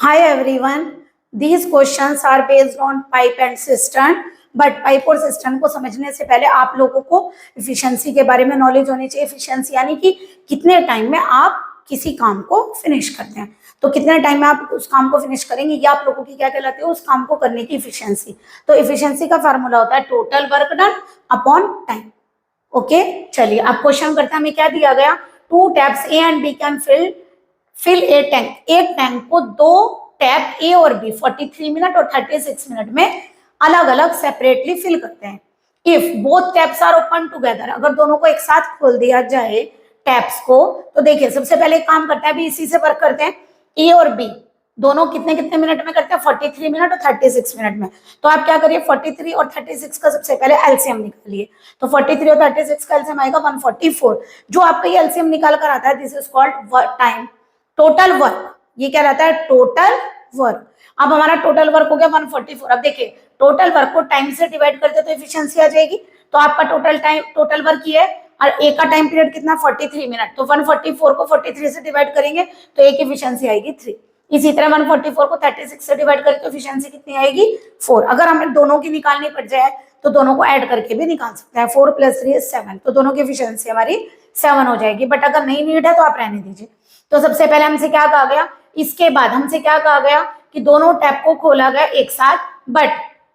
Hi everyone, these questions are based on pipe and cistern. But pipe और system को समझने से पहले आप लोगों को इफिशिएंसी के बारे में नॉलेज होनी चाहिए। इफिशिएंसी यानी कि कितने टाइम में आप किसी काम को फिनिश करते हैं, तो कितने टाइम में आप उस काम को फिनिश करेंगे, ये आप लोगों की क्या कहलाती है, उस काम को करने की इफिशिएंसी। तो इफिशिएंसी का फार्मूला होता है total work done upon time. Okay, चलिए अब क्वेश्चन करते हैं। हमें क्या दिया गया, two taps A and B can fill a tank. एक टैंक को दो टैप ए और बी 43 मिनट और 36 मिनट में अलग अलग सेपरेटली फिल करते हैं। If both taps are open together, अगर दोनों को एक साथ खोल दिया जाए टैप्स को, तो देखिए सबसे पहले एक काम करता है, अभी इसी से वर्क करते हैं। ए और बी दोनों कितने कितने मिनट में करते हैं, 43 मिनट और 36 मिनट में। तो आप क्या करिए, 43 और 36 का सबसे पहले एलसीएम निकालिए। तो 43 और 36 का एलसीएम आएगा 144। जो आपका ये एलसीएम निकाल कर आता है, this is called time, total work. ये क्या रहता है, टोटल वर्क। अब हमारा टोटल वर्क हो गया 144। अब देखिए टोटल वर्क को टाइम से डिवाइड करते तो एफिशिएंसी आ जाएगी। तो आपका टोटल वर्क ये है और ए का टाइम पीरियड कितना, 43 मिनट। तो 144 को 43 से डिवाइड करेंगे तो ए की एफिशिएंसी आएगी 3। इसी तरह 144 को 36 से डिवाइड करें तो एफिशिएंसी कितनी आएगी, 4। अगर हमें दोनों की निकालनी पड़ जाए तो दोनों को ऐड करके भी निकाल सकते हैं। 4 + 3 = 7, तो दोनों की एफिशिएंसी हमारी 7 हो जाएगी। बट अगर नहीं नीड है तो आप रहने दीजिए। तो सबसे पहले हमसे क्या कहा गया, इसके बाद हमसे क्या कहा गया कि दोनों टैप को खोला गया एक साथ, but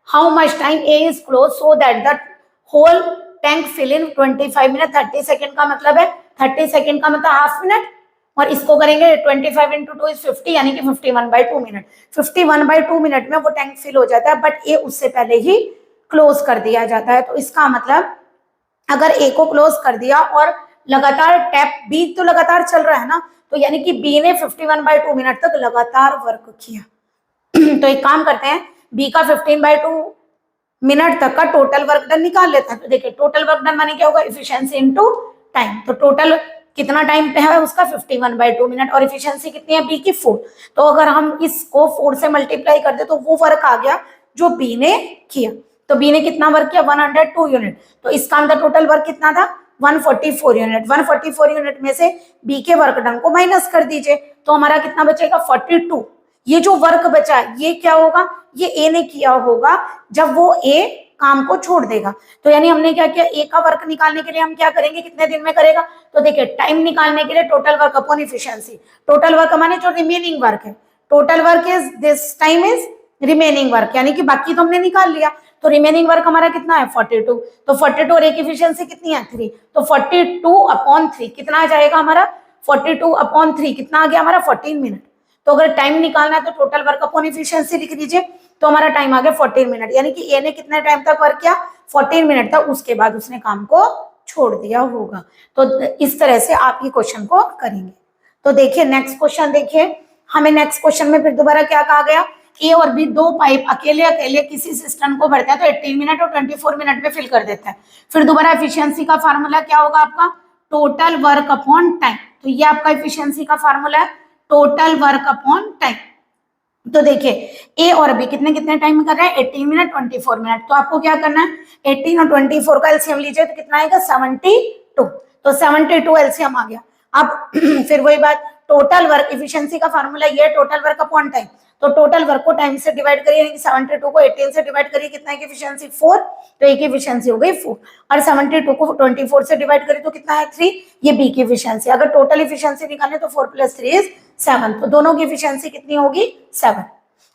how much time A is close so that the whole tank fill in 25 minute. 30 second का मतलब है, 30 सेकेंड का मतलब हाफ मिनट, और इसको करेंगे 25 × 2 = 50, यानी कि 51/2 मिनट। 51/2 मिनट में वो टैंक फिल हो जाता है, बट ए उससे पहले ही क्लोज कर दिया जाता है। तो इसका मतलब अगर ए को क्लोज कर दिया और लगातार टैप बी तो लगातार चल रहा है ना, तो यानी कि बी ने 51/2 मिनट तक लगातार वर्क किया। तो एक काम करते हैं, बी का 15/2 मिनट तक का टोटल वर्क डन निकाल लेते हैं। तो देखिए टोटल वर्क डन माने क्या होगा, इफिशिएंसी इनटू टाइम। तो टोटल कितना टाइम पे है उसका, 51/2 मिनट, और इफिशिएंसी कितनी है बी की, 4। तो अगर हम इसको 4 से मल्टीप्लाई कर दे तो वो वर्क आ गया जो बी ने किया। तो बी ने कितना वर्क किया, 102 यूनिट। तो इसका अंदर टोटल वर्क कितना था, 144 यूनिट। 144 यूनिट में से बी के वर्क डन को माइनस कर दीजिए, तो हमारा कितना बचेगा, 42। ये जो वर्क बचा ये क्या होगा, ये ए ने किया होगा जब वो ए काम को छोड़ देगा। तो यानी हमने क्या किया, ए का वर्क निकालने के लिए हम क्या करेंगे, कितने दिन में करेगा। तो देखिए टाइम निकालने के लिए total work upon efficiency. Total work माने जो रिमेनिंग वर्क है, total work is this time is remaining work, यानी कि बाकी तो हमने निकाल लिया। तो रिमेनिंग वर्क हमारा कितना है, 42। तो 42 और ए की एफिशिएंसी कितनी है, 3। तो 42/3 कितना आ जाएगा हमारा, 42/3 कितना आ गया हमारा, 14 मिनट। तो अगर टाइम निकालना है तो टोटल वर्क अपॉन एफिशिएंसी लिख लीजिए। तो हमारा टाइम आ गया 14 मिनट, यानी कि ए ने कितने टाइम तक वर्क किया, 14 मिनट तक। उसके बाद उसने काम को छोड़ दिया होगा। तो इस तरह से आप ये क्वेश्चन को करेंगे। तो देखिए नेक्स्ट क्वेश्चन, देखिए हमें नेक्स्ट क्वेश्चन में फिर दोबारा क्या कहा गया, ए और बी दो पाइप अकेले अकेले किसी सिस्टम को भरते हैं तो 18 मिनट और 24 मिनट में फिल कर देते हैं। फिर दोबारा एफिशिएंसी का फार्मूला क्या होगा आपका, टोटल वर्क अपॉन टाइम। तो ये आपका एफिशिएंसी का फार्मूला है, टोटल वर्क अपॉन टाइम। तो देखिए ए और बी कितने कितने टाइम में कर रहे हैं, 18 मिनट 24 मिनट। तो आपको क्या करना है, 18 और 24 का एलसीएम लीजिए तो कितना आएगा, 72। तो 72 एलसीएम आ गया। अब फिर वही बात, टोटल वर्क एफिशिएंसी का फार्मूला ये है, टोटल वर्क अपॉन टाइम। तो टोटल वर्क को टाइम से डिवाइड करिए, यानी कि 72 को 18 से डिवाइड करिए, कितना है एफिशिएंसी, 4। तो ए की एफिशिएंसी हो गई 4, और 72 को 24 से डिवाइड करिए तो कितना है, 3। ये बी की एफिशिएंसी। अगर टोटल एफिशिएंसी निकालने तो 4 + 3 = 7। तो दोनों की एफिशिएंसी कितनी होगी, 7।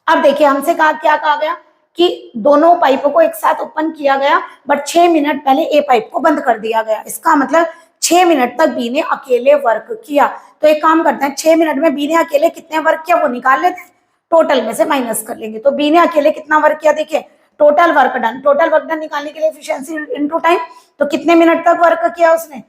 अब देखिए हमसे क्या कहा गया कि दोनों पाइपों को एक साथ ओपन किया गया, बट 6 मिनट पहले ए पाइप को बंद कर दिया गया। इसका मतलब 6 मिनट तक बी ने अकेले वर्क किया। तो एक काम करते हैं, 6 मिनट में बी ने अकेले कितने वर्क किया वो निकाल लेते हैं, टोटल में से माइनस कर लेंगे। तो बी ने अकेले कितना वर्क किया, देखिए total work done. Total work done निकालने के लिए एफिशिएंसी इनटू टाइम, तो कितने मिनट तक वर्क किया उसने,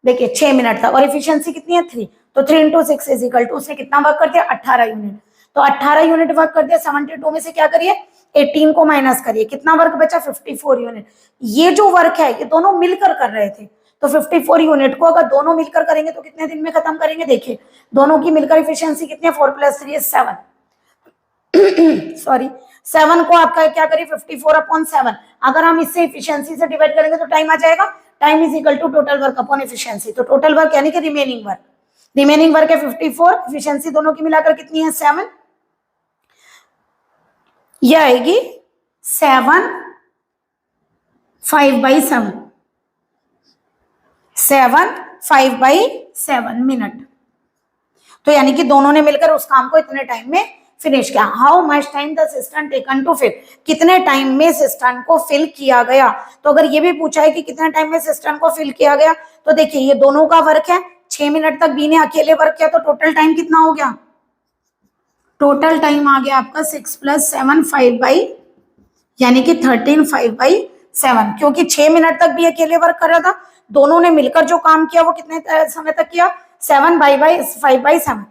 देखिए 6 मिनट तक, और एफिशिएंसी कितनी है, 3। तो 3 × 6 = उसने कितना वर्क कर दिया, 18 यूनिट। तो 18 यूनिट वर्क कर दिया। 72 में से क्या करिए, 18 को माइनस करिए, कितना वर्क बचा, 54 यूनिट। ये जो वर्क है ये दोनों मिलकर कर रहे थे। तो 54 यूनिट को अगर दोनों मिलकर करेंगे तो कितने दिन में खत्म करेंगे, देखिए दोनों की मिलकर एफिशिएंसी कितनी है, 4 + 3 = 7। सॉरी 7 को आपका क्या करिए, 54/7। अगर हम इससे एफिशिएंसी से डिवाइड करेंगे तो टाइम आ जाएगा, time is equal to total work upon efficiency. तो टोटल वर्क यानी कि रिमेनिंग वर्क है 54, एफिशिएंसी दोनों की मिलाकर कितनी है, 7। ये आएगी 7 5/7, 5/7 मिनट। तो यानी कि दोनों ने मिलकर उस काम को इतने टाइम में फिनिश किया। How much time the system taken to fill, कितने टाइम में सिस्टम को फिल किया गया। तो अगर ये भी पूछा है कि कितने टाइम में सिस्टम को फिल किया गया, तो देखिए ये दोनों का वर्क है, 6 मिनट तक बी ने अकेले वर्क किया, तो टोटल टाइम कितना हो गया, टोटल टाइम आ गया आपका 6 + 7 5 यानी कि 13 5/7, क्योंकि 6 मिनट तक भी अकेले वर्क कर रहा था, दोनों ने मिलकर जो काम किया वो कितने समय तक किया, 7 5/7।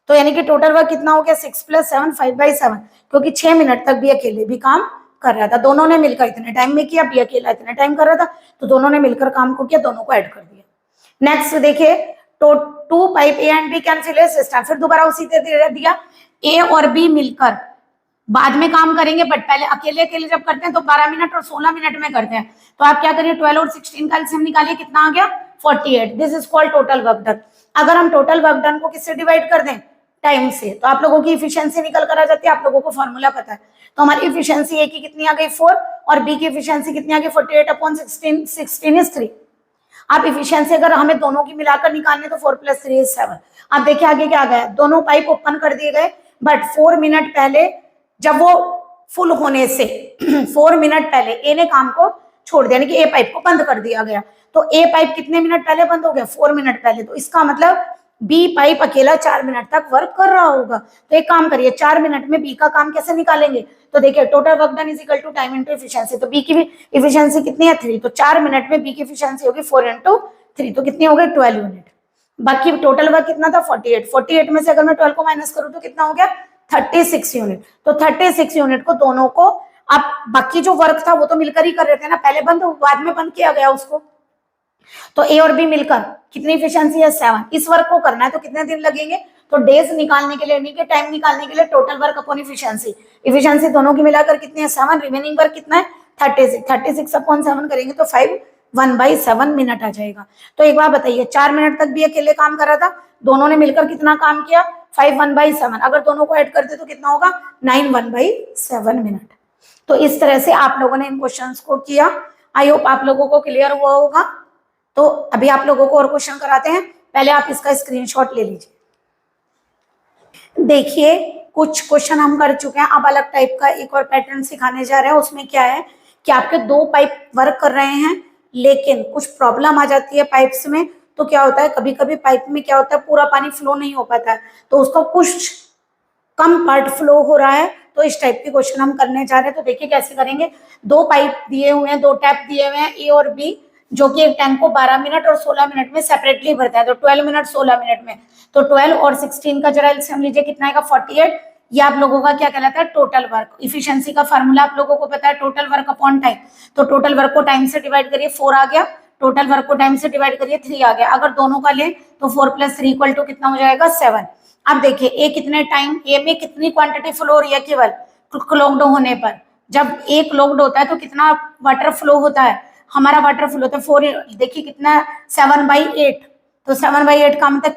तो यानी कि टोटल वर्क कितना हो गया, 6 + 7 5/7, क्योंकि 6 मिनट तक भी अकेले भी काम कर रहा था, दोनों ने मिलकर इतने टाइम में किया, बी अकेला इतने टाइम कर रहा था, तो दोनों ने मिलकर काम को किया, दोनों को ऐड कर दिया। नेक्स्ट देखिए, तो 2 pipe A and B can fill a system, फिर दोबारा उसी तरह दिया, ए और बी मिलकर बाद में काम करेंगे, बट पहले अकेले अकेले जब करते हैं तो 12 मिनट और 16 मिनट में करते हैं। तो आप क्या करिए, 12 और 16 का एलसीएम निकालिए, कितना आ गया 48। This is called total work done. अगर हम टोटल वर्क डन को किससे डिवाइड कर दें, टाइम से, तो आप लोगों की इफिशियंसी निकल कर आ जाती है, आप लोगों को फॉर्मूला पता है। तो हमारी इफिशियंसी ए की कितनी आ गई 4 और बी की इफिशियंसी कितनी आ गई 48/16, 16 इज 3। आप इफिशियंसी अगर हमें दोनों की मिलाकर निकालने तो 4 + 3 = 7। आप देखिए आगे क्या गया, दोनों पाइप ओपन कर दिए गए, बट 4 मिनट पहले जब वो फुल होने से 4 मिनट पहले ए ने काम को छोड़ दिया, यानी कि ए पाइप को बंद कर दिया गया। तो ए पाइप कितने मिनट पहले बंद हो गया, 4 मिनट पहले। तो इसका मतलब बी पाइप अकेला 4 मिनट तक वर्क कर रहा होगा। तो एक काम करिए, 4 मिनट में बी का काम कैसे निकालेंगे, तो देखिए total work done = time into efficiency. तो बी की भी इफिशियंसी कितनी है 3, तो 4 मिनट में बी की इफिशियंसी होगी 4 × 3, तो कितनी हो गई 12 यूनिट। बाकी टोटल वर्क कितना था 48, 48 में से अगर मैं 12 को माइनस करूं तो कितना हो गया 36 यूनिट। तो 36 यूनिट को दोनों को, अब बाकी जो वर्क था वो तो मिलकर ही कर रहे थे ना, पहले बंद बाद में बंद किया गया उसको। तो ए और बी मिलकर कितनी इफिशियंसी है 7। इस वर्क को करना है तो कितने दिन लगेंगे, तो डेज निकालने के लिए, यानी कि टाइम निकालने के लिए total work upon efficiency, efficiency दोनों की मिलाकर कितनी है 7, रिमेनिंग वर्क कितना है 36, 36/7 करेंगे तो 1/7 मिनट आ जाएगा। तो एक बार बताइए, 4 मिनट तक भी अकेले काम कर रहा था, दोनों ने मिलकर कितना काम किया 1/7, अगर दोनों को ऐड करते तो कितना होगा 1/7 मिनट। तो इस तरह से आप लोगों ने इन क्वेश्चंस को किया। आई होप आप लोगों को क्लियर हुआ होगा। तो अभी आप लोगों को और क्वेश्चन कराते हैं, पहले आप इसका स्क्रीनशॉट ले लीजिए। देखिए कुछ क्वेश्चन हम कर चुके हैं, अब अलग टाइप का एक और पैटर्न सिखाने जा रहे हैं। उसमें क्या है कि आपके 2 पाइप वर्क कर रहे हैं, लेकिन कुछ प्रॉब्लम आ जाती है पाइप्स में। तो क्या होता है, कभी कभी पाइप में क्या होता है, पूरा पानी फ्लो नहीं हो पाता है, तो उसका कुछ कम पार्ट फ्लो हो रहा है। तो इस टाइप के क्वेश्चन हम करने जा रहे हैं। तो देखिए कैसे करेंगे, 2 पाइप दिए हुए हैं, 2 टैप दिए हुए हैं ए और बी, जो कि एक टैंक को 12 मिनट और 16 मिनट में सेपरेटली भरता है। तो 12 मिनट 16 मिनट में, तो 12 और 16 का जरा एलसीएम लीजिए, कितना आएगा 48। ये आप लोगों का क्या कहलाता है टोटल वर्क। इफिशियंसी का फार्मूला आप लोगों को पता है, टोटल वर्क अपॉन टाइम। तो टोटल वर्क को टाइम से डिवाइड करिए 4 आ गया, टोटल वर्क को टाइम से डिवाइड करिए 3 आ गया। अगर दोनों का लें तो 4 + 3 = कितना हो जाएगा 7। अब देखिए ए कितने टाइम, ए में कितनी क्वांटिटी फ्लो हो रही है, केवल क्लॉग्ड होने पर। जब ए क्लॉग्ड होता है तो कितना वाटर फ्लो होता है, हमारा वाटर फ्लो होता है 4, देखिए कितना 7/8। तो 7/8 का मतलब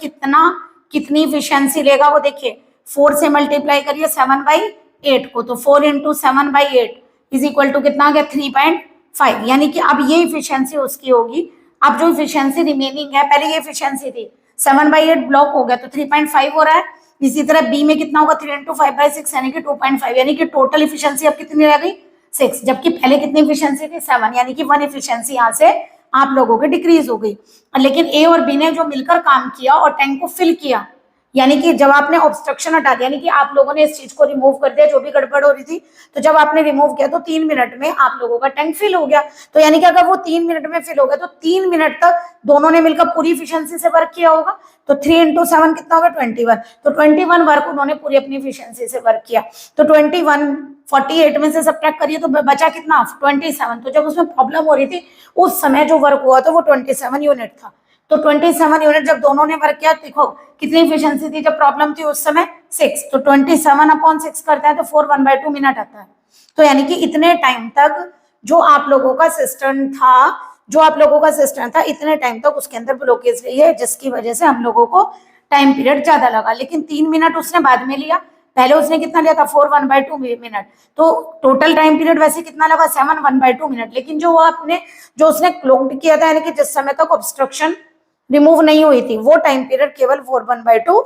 कितनी इफिशियंसी लेगा वो देखिए, 4 से मल्टीप्लाई करिए 7/8 को, तो 4 × 7/8 = कितना आ गया 3.5। यानी कि अब ये इफिशियंसी उसकी होगी। अब जो इफिशियंसी रिमेनिंग है, पहले ये इफिशियंसी थी 7/8 ब्लॉक हो गया तो 3.5 हो रहा है। इसी तरह बी में कितना होगा 3 × 5/6 यानी कि 2.5, यानी कि टोटल इफिशियंसी अब कितनी रह गई 6, जबकि पहले कितनी इफिशियंसी थी 7, यानी कि 1 इफिशियंसी यहाँ से आप लोगों की डिक्रीज हो गई। लेकिन ए और बी ने जो मिलकर काम किया और टैंक को फिल किया, यानी कि जब आपने ऑब्स्ट्रक्शन हटा दिया, यानी कि आप लोगों ने इस चीज को रिमूव कर दिया जो भी गड़बड़ हो रही थी, तो जब आपने रिमूव किया तो 3 मिनट में आप लोगों का टैंक फिल हो गया। तो यानी कि अगर वो 3 मिनट में फिल हो गया तो 3 मिनट तक दोनों ने मिलकर पूरी इफिशियंसी से वर्क किया होगा। तो 3 × 7 कितना होगा 21। तो 21 वर्क उन्होंने पूरी अपनी इफिशियंसी से वर्क किया। तो 21 48 में से सब्ट्रैक्ट करिए तो बचा कितना 27। तो जब उसमें प्रॉब्लम हो रही थी उस समय जो वर्क हुआ था वो 27 यूनिट था। तो 27 यूनिट जब दोनों ने वर्क किया, देखो कितनी इफिशियंसी थी जब प्रॉब्लम थी उस समय 6। तो 27/6 करते हैं तो 4 1/2 मिनट आता है। तो यानी कि इतने टाइम तक जो आप लोगों का सिस्टम था, इतने टाइम तक उसके अंदर ब्लॉकेज रही है, जिसकी वजह से हम लोगों को टाइम पीरियड ज्यादा लगा। लेकिन 3 मिनट उसने बाद में लिया, पहले उसने कितना लिया था 4 1/2 मिनट, तो टोटल टाइम पीरियड वैसे कितना लगा 7 1/2 मिनट, लेकिन जो उसने क्लोक्ड किया था यानी कि जिस समय तक ऑब्स्ट्रक्शन रिमूव नहीं हुई थी वो टाइम पीरियड केवल 4 1/2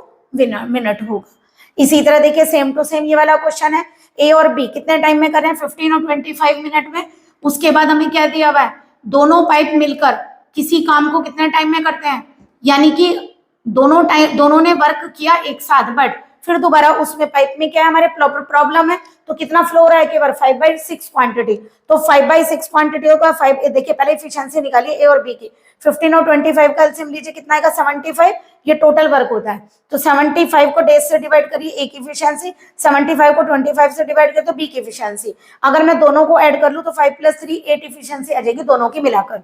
मिनट होगा। इसी तरह देखिए सेम टू सेम ये वाला क्वेश्चन है, ए और बी कितने टाइम में कर रहे हैं 15 और 25 मिनट में। उसके बाद हमें क्या दिया हुआ है, दोनों पाइप मिलकर किसी काम को कितने टाइम में करते हैं, यानी कि दोनों ने वर्क किया एक साथ, बट फिर दोबारा उसमें पाइप में क्या है हमारे प्रॉब्लम है, तो कितना फ्लो हो रहा है केवल 5/6 क्वांटिटी, तो 5/6 क्वांटिटी होगा 5। देखिए पहले इफिशिएंसी निकालिए ए और बी की, 15 और 25 का एलसीएम लीजिए कितना आएगा 75, ये टोटल वर्क होता है, तो 75 को डेज से डिवाइड करिए ए की इफिशिएंसी, 75 को 25 से डिवाइड करिए तो बी की इफिशिएंसी। अगर मैं दोनों को ऐड कर लूं तो 5 + 3 8 इफिशिएंसी आ जाएगी दोनों की मिलाकर।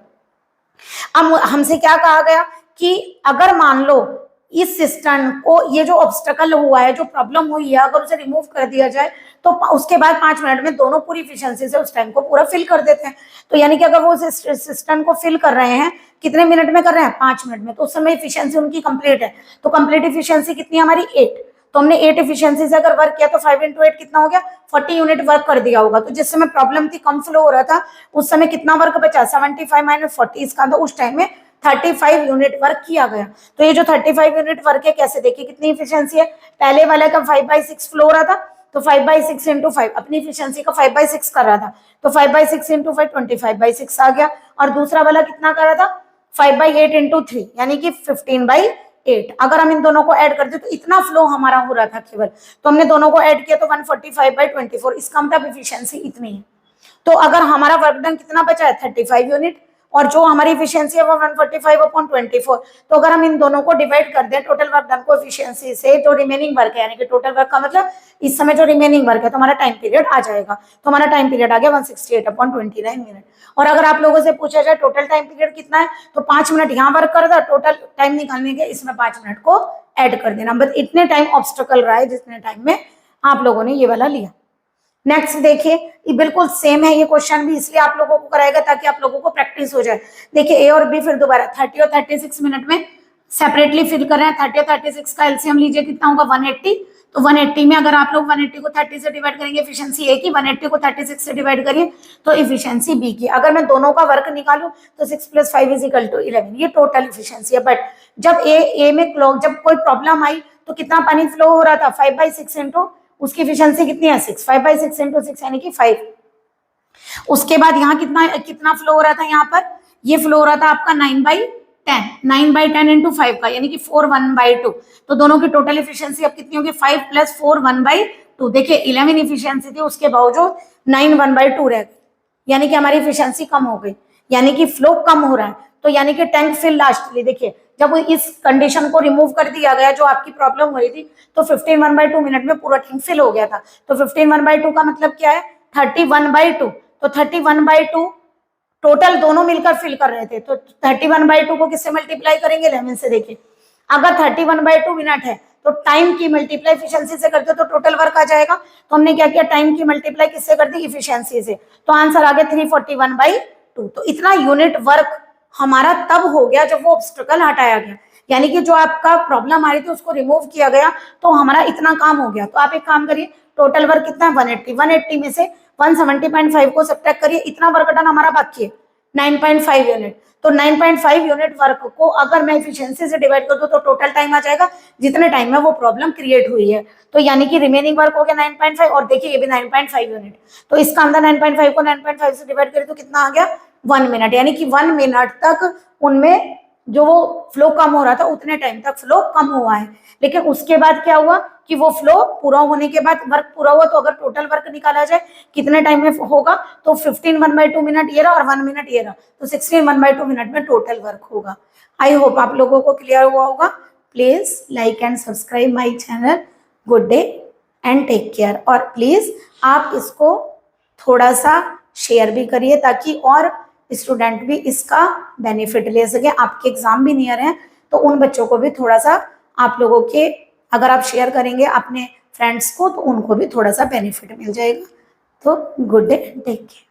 अब हमसे क्या कहा गया कि अगर मान लो इस सिस्टम को ये जो ऑब्स्टकल हुआ है, जो प्रॉब्लम हुई है, अगर उसे रिमूव कर दिया जाए तो उसके बाद 5 मिनट में दोनों पूरी इफिशिएंसी से उस टाइम को पूरा फिल कर देते हैं। तो यानी कि अगर वो सिस्टम को फिल कर रहे हैं कितने मिनट में कर रहे हैं 5 मिनट में, तो उस समय इफिशिएंसी उनकी कंप्लीट है, तो कंप्लीट इफिशिएंसी कितनी हमारी 8, तो हमने 8 इफिशिएंसी से अगर वर्क किया तो 5 × 8 कितना हो गया 40 यूनिट वर्क कर दिया होगा। तो जिस समय प्रॉब्लम थी कम फ्लो हो रहा था उस समय कितना वर्क बचा 75 - 40, इसका तो उस टाइम में 35 यूनिट वर्क किया गया। तो ये जो 35 यूनिट वर्क है कैसे देखिए कितनी इफिशिएंसी है, पहले वाला का 5/6 फ्लो हो रहा था तो 5/6 × 5 अपनी इफिशिएंसी का 5/6 कर रहा था, तो 5/6 × 5 25/6 आ गया, और दूसरा वाला कितना कर रहा था 5/8 × 3 यानी कि 15/8। अगर हम इन दोनों को ऐड करते तो इतना फ्लो हमारा हो रहा था केवल, तो हमने दोनों को ऐड किया तो 145/24, इसका मतलब इफिशिएंसी इतनी है। तो अगर हमारा वर्क डन कितना बचा है 35 यूनिट, और जो हमारी इफिशिएंसी है वो 145/24, तो अगर हम इन दोनों को डिवाइड कर दें टोटल वर्क डन को इफिशिएंसी से, जो रिमेनिंग वर्क है यानी कि टोटल वर्क का मतलब इस समय जो रिमेनिंग वर्क है तो हमारा टाइम पीरियड आ जाएगा, तो हमारा टाइम पीरियड आ गया 168/29 मिनट। और अगर आप लोगों से पूछा जाए टोटल टाइम पीरियड कितना है तो 5 मिनट यहाँ वर्क कर था, टोटल टाइम निकालने के इसमें 5 मिनट को ऐड कर देना, बस इतने टाइम ऑब्स्टकल रहा है जितने टाइम में आप लोगों ने ये वाला लिया। नेक्स्ट देखिए ये बिल्कुल सेम है, ये क्वेश्चन भी इसलिए आप लोगों को कराएगा ताकि आप लोगों को प्रैक्टिस हो जाए। देखिए ए और बी फिर दोबारा 30 और 36 मिनट में सेपरेटली फिल कर रहे हैं। 30 और 36 का एलसीएम लीजिए कितना होगा 180, तो 180 में अगर आप लोग 180 को 30 से डिवाइड करेंगे इफिशिएंसी ए की, 180 को 36 से डिवाइड करिए तो इफिशिएंसी बी की। अगर मैं दोनों का वर्क निकालूं तो 6 + 5 = 11, ये टोटल इफिशिएंसी है। बट जब ए में जब कोई प्रॉब्लम आई तो कितना पानी फ्लो हो रहा था 5/6 इंटू उसकी इफिशिएंसी कितनी है 6, 5/6 × 6 यानी कि 5। उसके बाद यहाँ कितना फ्लो हो रहा था, यहाँ पर ये फ्लो हो रहा था आपका 9/10, 9/10 × 5 का यानी कि 4 1/2, तो दोनों की टोटल इफिशिएंसी अब कितनी होगी 5 + 4 1/2। देखिए 11 इफिशिएंसी थी उसके बावजूद 9 1/2 रह गई, यानी कि हमारी इफिशिएंसी कम हो गई, यानी कि फ्लो कम हो रहा है। तो यानी कि टैंक फिल लास्टली देखिए जब इस कंडीशन को रिमूव कर दिया गया जो आपकी प्रॉब्लम हो रही थी तो 15 1/2 मिनट में पूरा टैंक फिल हो गया था। तो 15 1/2 का मतलब क्या है 31/2, तो 31/2 टोटल दोनों मिलकर फिल कर रहे थे, तो 31/2 को किससे मल्टीप्लाई करेंगे 11 से। देखिए अगर 31/2 मिनट है तो टाइम की मल्टीप्लाई इफिशिएंसी से करते तो टोटल वर्क आ जाएगा, तो हमने क्या किया टाइम की मल्टीप्लाई किससे कर दी इफिशिएंसी से, तो आंसर आ गया 341/2। तो इतना यूनिट वर्क हमारा तब हो गया जब वो ऑब्स्टकल हटाया गया, यानी कि जो आपका प्रॉब्लम आ रही थी उसको रिमूव किया गया तो हमारा इतना काम हो गया। तो आप एक काम करिए टोटल वर्क कितना है 180 में से 170.5 को सब्ट्रैक्ट करिए, इतना वर्क डन हमारा बाकी है 9.5 यूनिट। तो 9.5 यूनिट वर्क को अगर मैं इफिशिएंसी से डिवाइड कर दूं तो टोटल टाइम आ जाएगा जितने टाइम में वो प्रॉब्लम क्रिएट हुई है, तो यानी कि रिमेनिंग वर्क हो गया 9.5, और देखिए ये भी 9.5 यूनिट, तो इसका अंदर 9.5 को 9.5 से डिवाइड करें तो कितना आ गया 1 मिनट, यानी कि 1 मिनट तक उनमें जो वो फ्लो कम हो रहा था उतने टाइम तक फ्लो कम हुआ है। लेकिन उसके बाद क्या हुआ कि वो फ्लो पूरा होने के बाद वर्क पूरा हुआ, तो अगर टोटल वर्क निकाला जाए कितने टाइम में होगा तो 15 1/2 मिनट ये रहा और 1 मिनट ये रहा, तो 16 1/2 मिनट में टोटल वर्क होगा। आई होप आप लोगों को क्लियर हुआ होगा। Please like and subscribe my channel. Good day and take care. और प्लीज आप इसको थोड़ा सा शेयर भी करिए ताकि और स्टूडेंट भी इसका बेनिफिट ले सके। आपके एग्जाम भी नियर हैं तो उन बच्चों को भी थोड़ा सा आप लोगों के अगर आप शेयर करेंगे अपने फ्रेंड्स को तो उनको भी थोड़ा सा बेनिफिट मिल जाएगा। तो गुड डे टेक केयर।